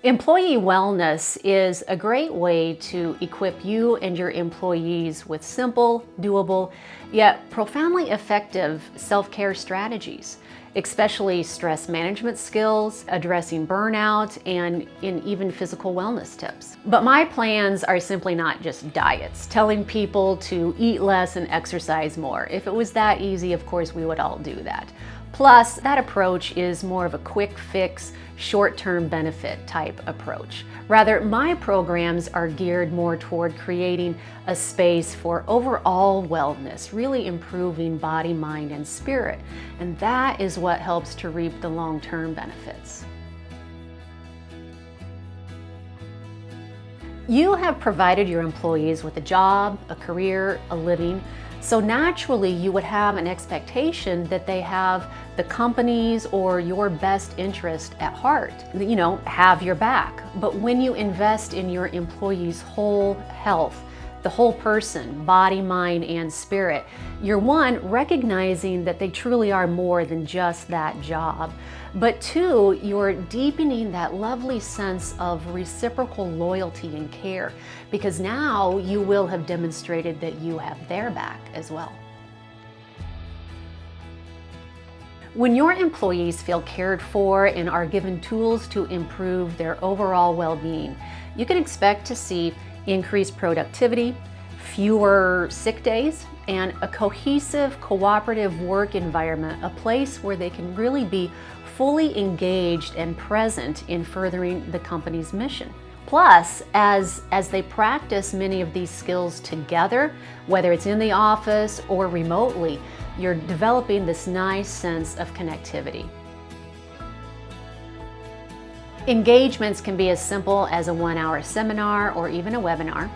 Employee wellness is a great way to equip you and your employees with simple, doable, yet profoundly effective self-care strategies, especially stress management skills, addressing burnout, and in even physical wellness tips. But my plans are simply not just diets, telling people to eat less and exercise more. If it was that easy, of course, we would all do that. Plus, that approach is more of a quick fix, short-term benefit type approach. Rather, my programs are geared more toward creating a space for overall wellness, really improving body, mind, and spirit. And that is what helps to reap the long-term benefits. You have provided your employees with a job, a career, a living, so naturally you would have an expectation that they have the company's or your best interest at heart, have your back. But when you invest in your employees' whole health, the whole person, body, mind, and spirit, you're one, recognizing that they truly are more than just that job, but two, you're deepening that lovely sense of reciprocal loyalty and care, because now you will have demonstrated that you have their back as well. When your employees feel cared for and are given tools to improve their overall well-being, you can expect to see increased productivity, fewer sick days, and a cohesive, cooperative work environment, a place where they can really be fully engaged and present in furthering the company's mission. Plus, as they practice many of these skills together, whether it's in the office or remotely, you're developing this nice sense of connectivity. Engagements can be as simple as a 1-hour seminar or even a webinar,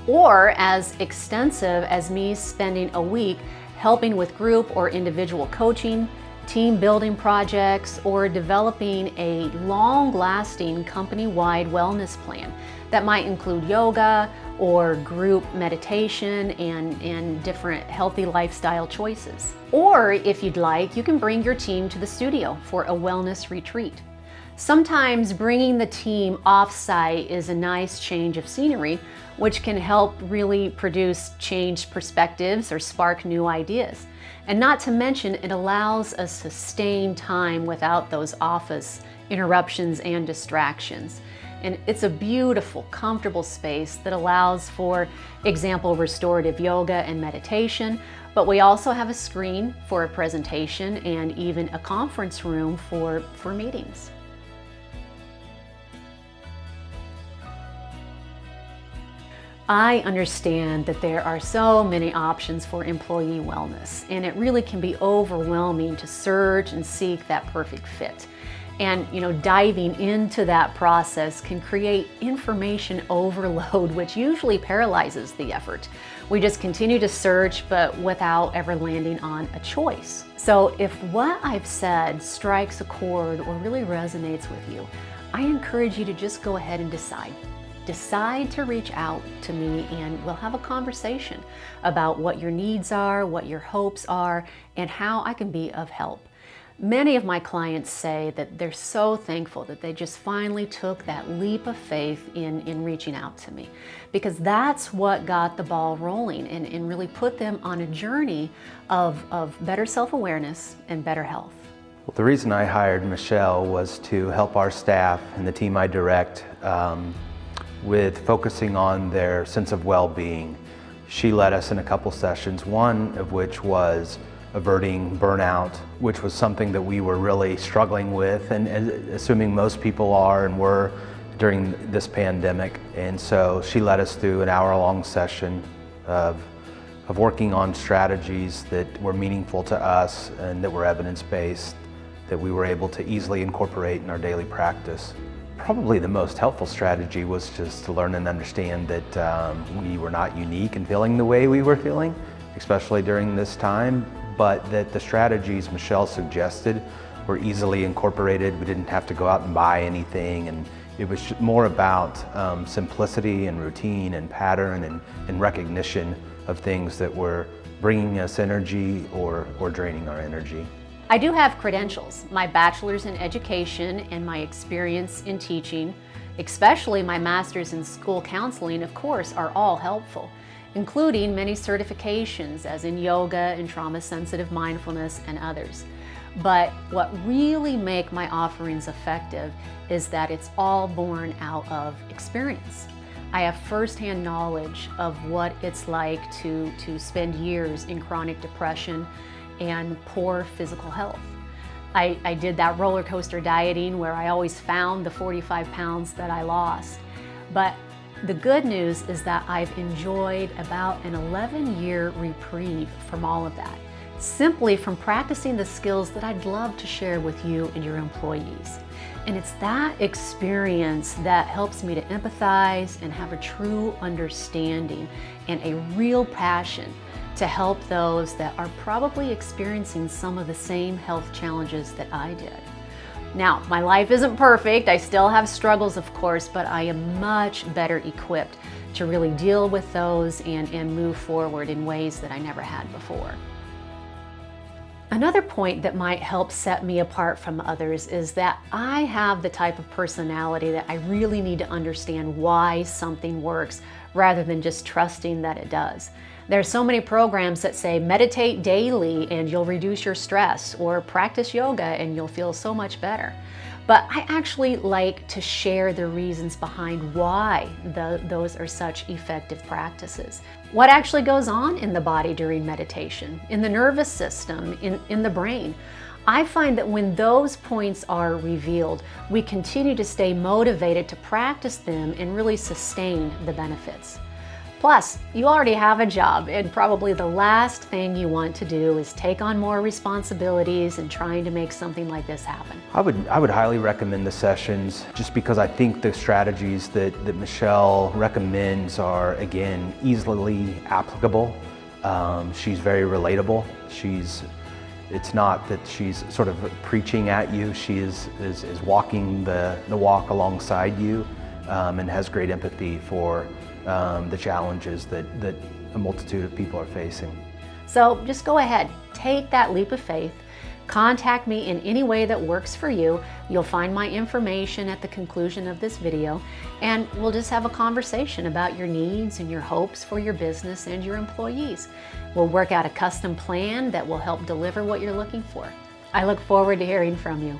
or as extensive as me spending a week helping with group or individual coaching, team building projects, or developing a long-lasting company-wide wellness plan that might include yoga or group meditation and different healthy lifestyle choices. Or if you'd like, you can bring your team to the studio for a wellness retreat. Sometimes bringing the team off-site is a nice change of scenery, which can help really produce changed perspectives or spark new ideas. And not to mention, it allows a sustained time without those office interruptions and distractions. And it's a beautiful, comfortable space that allows for example, restorative yoga and meditation, but we also have a screen for a presentation and even a conference room for meetings. I understand that there are so many options for employee wellness, and it really can be overwhelming to search and seek that perfect fit. And diving into that process can create information overload, which usually paralyzes the effort. We just continue to search, but without ever landing on a choice. So if what I've said strikes a chord or really resonates with you, I encourage you to just go ahead and decide. Decide to reach out to me and we'll have a conversation about what your needs are, what your hopes are, and how I can be of help. Many of my clients say that they're so thankful that they just finally took that leap of faith in reaching out to me, because that's what got the ball rolling and really put them on a journey of better self-awareness and better health. Well, the reason I hired Michelle was to help our staff and the team I direct with focusing on their sense of well-being. She led us in a couple sessions, one of which was averting burnout, which was something that we were really struggling with, and assuming most people are and were during this pandemic. And so she led us through an hour-long session of working on strategies that were meaningful to us and that were evidence-based, that we were able to easily incorporate in our daily practice. Probably the most helpful strategy was just to learn and understand that we were not unique in feeling the way we were feeling, especially during this time, but that the strategies Michelle suggested were easily incorporated. We didn't have to go out and buy anything, and it was more about simplicity and routine and pattern and recognition of things that were bringing us energy or draining our energy. I do have credentials, my bachelor's in education and my experience in teaching, especially my master's in school counseling, of course, are all helpful, including many certifications as in yoga and trauma-sensitive mindfulness and others. But what really make my offerings effective is that it's all born out of experience. I have firsthand knowledge of what it's like to spend years in chronic depression and poor physical health. I did that roller coaster dieting where I always found the 45 pounds that I lost. But the good news is that I've enjoyed about an 11-year reprieve from all of that, simply from practicing the skills that I'd love to share with you and your employees. And it's that experience that helps me to empathize and have a true understanding and a real passion to help those that are probably experiencing some of the same health challenges that I did. Now, my life isn't perfect. I still have struggles, of course, but I am much better equipped to really deal with those and move forward in ways that I never had before. Another point that might help set me apart from others is that I have the type of personality that I really need to understand why something works rather than just trusting that it does. There are so many programs that say meditate daily and you'll reduce your stress, or practice yoga and you'll feel so much better. But I actually like to share the reasons behind why those are such effective practices. What actually goes on in the body during meditation, in the nervous system, in the brain. I find that when those points are revealed, we continue to stay motivated to practice them and really sustain the benefits. Plus, you already have a job, and probably the last thing you want to do is take on more responsibilities and trying to make something like this happen. I would highly recommend the sessions just because I think the strategies that Michelle recommends are, again, easily applicable. She's very relatable. It's not that she's sort of preaching at you. She is walking the walk alongside you and has great empathy for the challenges that a multitude of people are facing. So just go ahead, take that leap of faith, contact me in any way that works for you. You'll find my information at the conclusion of this video, and we'll just have a conversation about your needs and your hopes for your business and your employees. We'll work out a custom plan that will help deliver what you're looking for. I look forward to hearing from you.